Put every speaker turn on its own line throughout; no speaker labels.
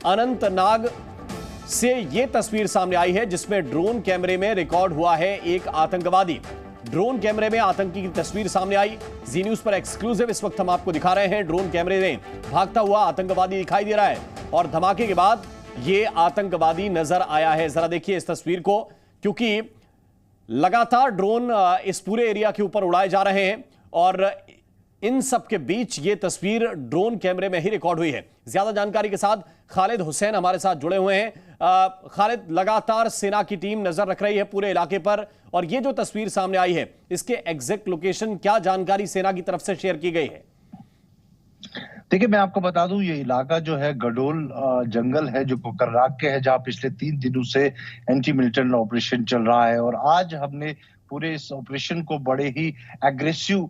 अनंतनाग से ये तस्वीर सामने आई है जिसमें ड्रोन कैमरे में रिकॉर्ड हुआ है एक आतंकवादी। ड्रोन कैमरे में आतंकी की तस्वीर सामने आई। जी न्यूज पर एक्सक्लूसिव इस वक्त हम आपको दिखा रहे हैं। ड्रोन कैमरे में भागता हुआ आतंकवादी दिखाई दे रहा है और धमाके के बाद ये आतंकवादी नजर आया है। जरा देखिए इस तस्वीर को, क्योंकि लगातार ड्रोन इस पूरे एरिया के ऊपर उड़ाए जा रहे हैं और इन सब के बीच ये तस्वीर ड्रोन कैमरे में ही रिकॉर्ड हुई है। ज्यादा जानकारी के साथ खालिद हुसैन हमारे साथ जुड़े हुए हैं। खालिद, लगातार सेना की टीम नजर रख रही है पूरे इलाके पर और ये जो तस्वीर सामने आई है इसके एग्जैक्ट लोकेशन, क्या जानकारी सेना की तरफ से शेयर की गई है?
देखिए, मैं आपको बता दूं, ये इलाका जो है गडोल जंगल है जो कोकर्राक के है, जहां पिछले 3 दिनों से एंटी मिलिटेंट ऑपरेशन चल रहा है। और आज हमने पूरे इस ऑपरेशन को बड़े ही एग्रेसिव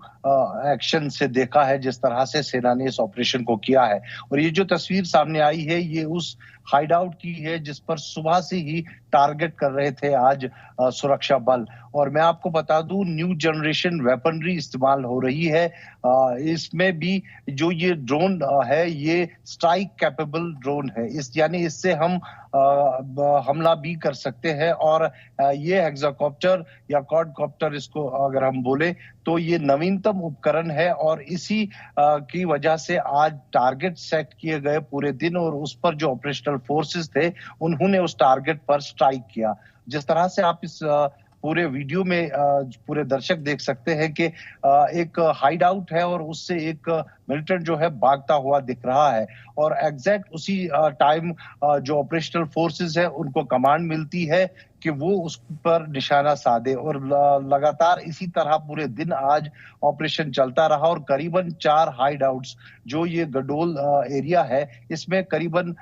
एक्शन से देखा है, जिस तरह से सेना ने इस ऑपरेशन को किया है। और ये जो तस्वीर सामने आई है ये उस हाइड आउट की है जिस पर सुबह से ही टारगेट कर रहे थे आज सुरक्षा बल। और मैं आपको बता दूं, न्यू जनरेशन वेपनरी इस्तेमाल हो रही है। इसमें भी जो ये ड्रोन है ये स्ट्राइक कैपेबल ड्रोन है, यानी इससे हम हमला भी कर सकते हैं। और ये हेक्साकॉप्टर या क्वाडकॉप्टर इसको अगर हम बोले तो ये नवीनतम उपकरण है और इसी की वजह से आज टारगेट सेट किए गए पूरे दिन और उस पर जो ऑपरेशनल फोर्सेस थे उन्होंने उस टारगेट पर स्ट्राइक किया। जिस तरह से आप इस पूरे वीडियो में पूरे दर्शक देख सकते हैं कि एक हाइड आउट है और उससे एक मिलिटेंट जो है भागता हुआ दिख रहा है। और एग्जैक्ट उसी टाइम जो ऑपरेशनल फोर्सेस है उनको कमांड मिलती है कि वो उस पर निशाना साधे। और लगातार इसी तरह पूरे दिन आज ऑपरेशन चलता रहा और करीबन 4 हाइड आउट्स जो ये गडोल एरिया है इसमें करीबन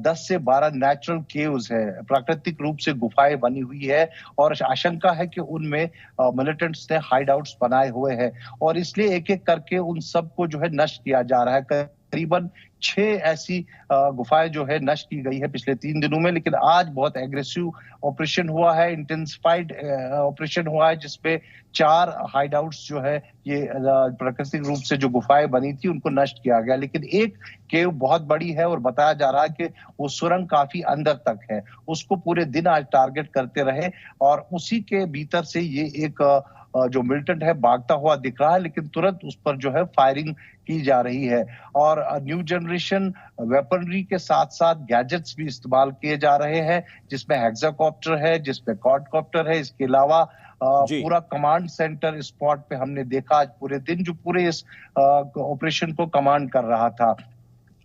10 से 12 नेचुरल केव्स है, प्राकृतिक रूप से गुफाएं बनी हुई है। और आशंका है कि उनमें मिलिटेंट्स ने हाइड आउट्स बनाए हुए हैं और इसलिए एक एक करके उन सबको जो है नष्ट किया जा रहा है। करीबन 6 ऐसी गुफाएं जो है नष्ट की गई है पिछले 3 दिनों में। लेकिन आज बहुत एग्रेसिव ऑपरेशन हुआ है, इंटेंसिफाइड ऑपरेशन हुआ है जिसपे 4 हाइड आउट्स जो है ये प्राकृतिक रूप से जो गुफाएं बनी थी उनको नष्ट किया गया। लेकिन एक केव बहुत बड़ी है और बताया जा रहा है कि वो सुरंग काफी अंदर तक है, उसको पूरे दिन आज टारगेट करते रहे और उसी के भीतर से ये एक जो मिलिटेंट है भागता हुआ दिख रहा है, लेकिन तुरंत उस पर जो है फायरिंग की जा रही है। और न्यू जनरेशन वेपनरी के साथ साथ गैजेट्स भी इस्तेमाल किए जा रहे हैं, जिसमें हेक्साकॉप्टर है, जिसमें क्वाडकॉप्टर है। इसके अलावा पूरा कमांड सेंटर स्पॉट पे हमने देखा आज पूरे दिन, जो पूरे इस ऑपरेशन को कमांड कर रहा था।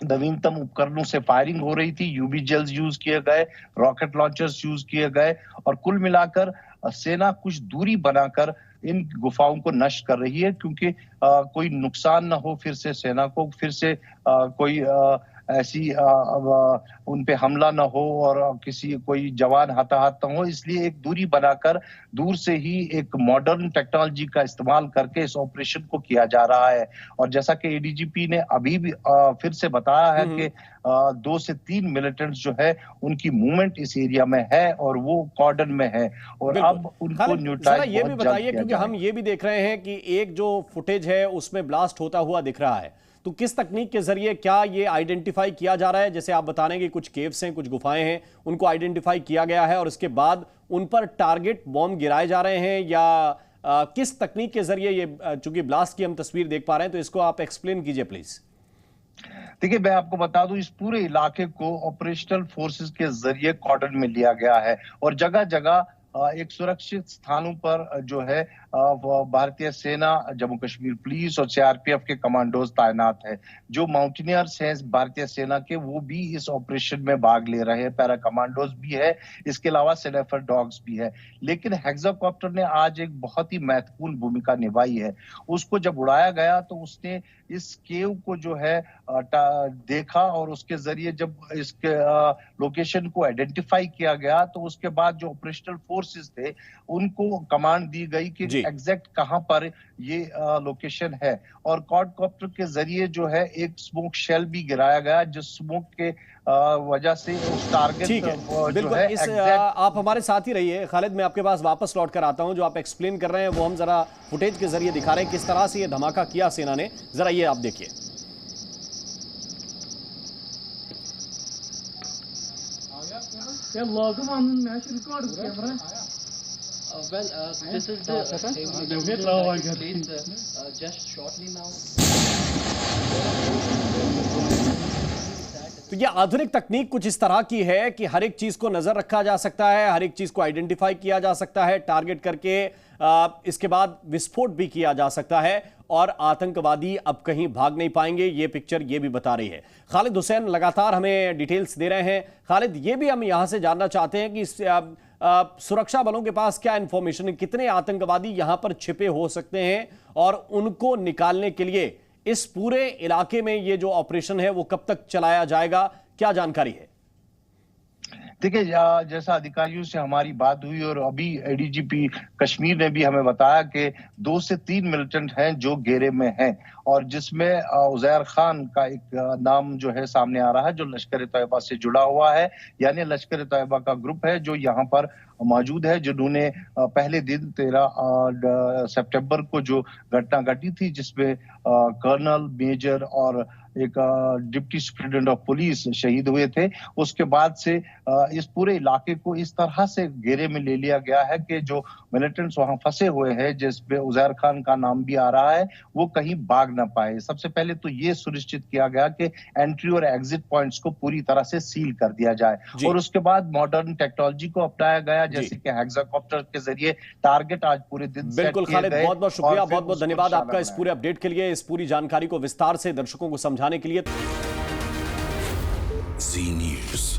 नवीनतम उपकरणों से फायरिंग हो रही थी, यूवी जेल्स यूज किए गए, रॉकेट लॉन्चर्स यूज किए गए और कुल मिलाकर सेना कुछ दूरी बनाकर इन गुफाओं को नष्ट कर रही है, क्योंकि कोई नुकसान ना हो, फिर से सेना को फिर से कोई ऐसी उन पे हमला ना हो और कोई जवान हताहत ना हो। इसलिए एक दूरी बनाकर दूर से ही एक मॉडर्न टेक्नोलॉजी का इस्तेमाल करके इस ऑपरेशन को किया जा रहा है। और जैसा कि एडीजीपी ने अभी भी फिर से बताया है कि 2 से 3 मिलिटेंट्स जो है उनकी मूवमेंट इस एरिया में है और वो कॉर्डन में है और अब उनको न्यूट्रलाइज
ये भी बताइए, क्योंकि हम ये भी देख रहे हैं कि एक जो फुटेज है उसमें ब्लास्ट होता हुआ दिख रहा है, तो किस तकनीक के जरिए क्या ये आइडेंटिफाई किया जा रहा है? जैसे आप बता रहे हैं कि कुछ केव्स हैं, कुछ गुफाएं हैं, उनको आइडेंटिफाई किया गया है और उसके बाद उन पर टारगेट बॉम्ब गिराए जा रहे हैं या किस तकनीक के जरिए ये, चूंकि ब्लास्ट की हम तस्वीर देख पा रहे हैं, तो इसको आप एक्सप्लेन कीजिए प्लीज।
देखिए, मैं आपको बता दूं, इस पूरे इलाके को ऑपरेशनल फोर्सेस के जरिए कॉर्डन में लिया गया है और जगह जगह एक सुरक्षित स्थानों पर जो है भारतीय सेना, जम्मू कश्मीर पुलिस और सीआरपीएफ के कमांडोज तैनात है। जो माउंटेनियर्स हैं भारतीय सेना के, वो भी इस ऑपरेशन में भाग ले रहे हैं, पैरा कमांडोज भी है, इसके अलावा स्नाइपर डॉग्स भी है। लेकिन हेक्साकॉप्टर ने आज एक बहुत ही महत्वपूर्ण भूमिका निभाई है। उसको जब उड़ाया गया तो उसने इस केव को जो है देखा और उसके जरिए जब इसके लोकेशन को आइडेंटिफाई किया गया तो उसके बाद जो ऑपरेशनल फोर्सेस थे उनको कमांड दी गई कि एग्जैक्ट कहां पर ये लोकेशन है। और क्वाडकॉप्टर के जरिए जो है एक स्मोक शेल भी गिराया गया, जिस स्मोक के वजह से उस टारगेट जो है
आप हमारे साथ ही रहिए खालिद, मैं आपके पास वापस लौट कर आता हूं। जो आप एक्सप्लेन कर रहे हैं वो हम जरा फुटेज के जरिए दिखा रहे हैं किस तरह से ये धमाका किया सेना ने, जरा ये आप देखिए।
Yeah, log him on national record camera.
This is the just shortly now.
तो ये आधुनिक तकनीक कुछ इस तरह की है कि हर एक चीज को नजर रखा जा सकता है, हर एक चीज को आइडेंटिफाई किया जा सकता है, टारगेट करके इसके बाद विस्फोट भी किया जा सकता है और आतंकवादी अब कहीं भाग नहीं पाएंगे। ये पिक्चर ये भी बता रही है। खालिद हुसैन लगातार हमें डिटेल्स दे रहे हैं। खालिद, ये भी हम यहां से जानना चाहते हैं कि सुरक्षा बलों के पास क्या इंफॉर्मेशन है, कितने आतंकवादी यहां पर छिपे हो सकते हैं और उनको निकालने के लिए इस पूरे इलाके में ये जो ऑपरेशन है वो कब तक चलाया जाएगा, क्या जानकारी है?
देखिए, जैसा अधिकारियों से हमारी बात हुई और अभी एडीजीपी कश्मीर ने भी हमें बताया कि 2 से 3 मिलिटेंट हैं जो घेरे में हैं और जिसमें उजैर खान का एक नाम जो है सामने आ रहा है जो लश्कर तैयबा से जुड़ा हुआ है, यानी लश्कर तैयबा का ग्रुप है जो यहाँ पर मौजूद है, जिन्होंने पहले दिन 13 सितंबर को जो घटना घटी थी जिसमें कर्नल, मेजर और एक डिप्टी सुप्रिंटेंडेंट ऑफ पुलिस शहीद हुए थे। उसके बाद से इस पूरे इलाके को इस तरह से घेरे में ले लिया गया है कि जो मिलिटेंट्स वहां फंसे हुए हैं जिसपे उजैर खान का नाम भी आ रहा है वो कहीं भाग ना पाए। सबसे पहले तो ये सुनिश्चित किया गया कि एंट्री और एग्जिट पॉइंट्स को पूरी तरह से सील कर दिया जाए और उसके बाद मॉडर्न टेक्नोलॉजी को अपनाया गया, जैसे कि हेक्साकॉप्टर के जरिए टारगेट आज पूरे दिन
बिल्कुल खालिद, बहुत बहुत शुक्रिया, बहुत बहुत धन्यवाद आपका इस पूरे अपडेट के लिए, इस पूरी जानकारी को विस्तार से दर्शकों को समझाने के लिए।
Zee News।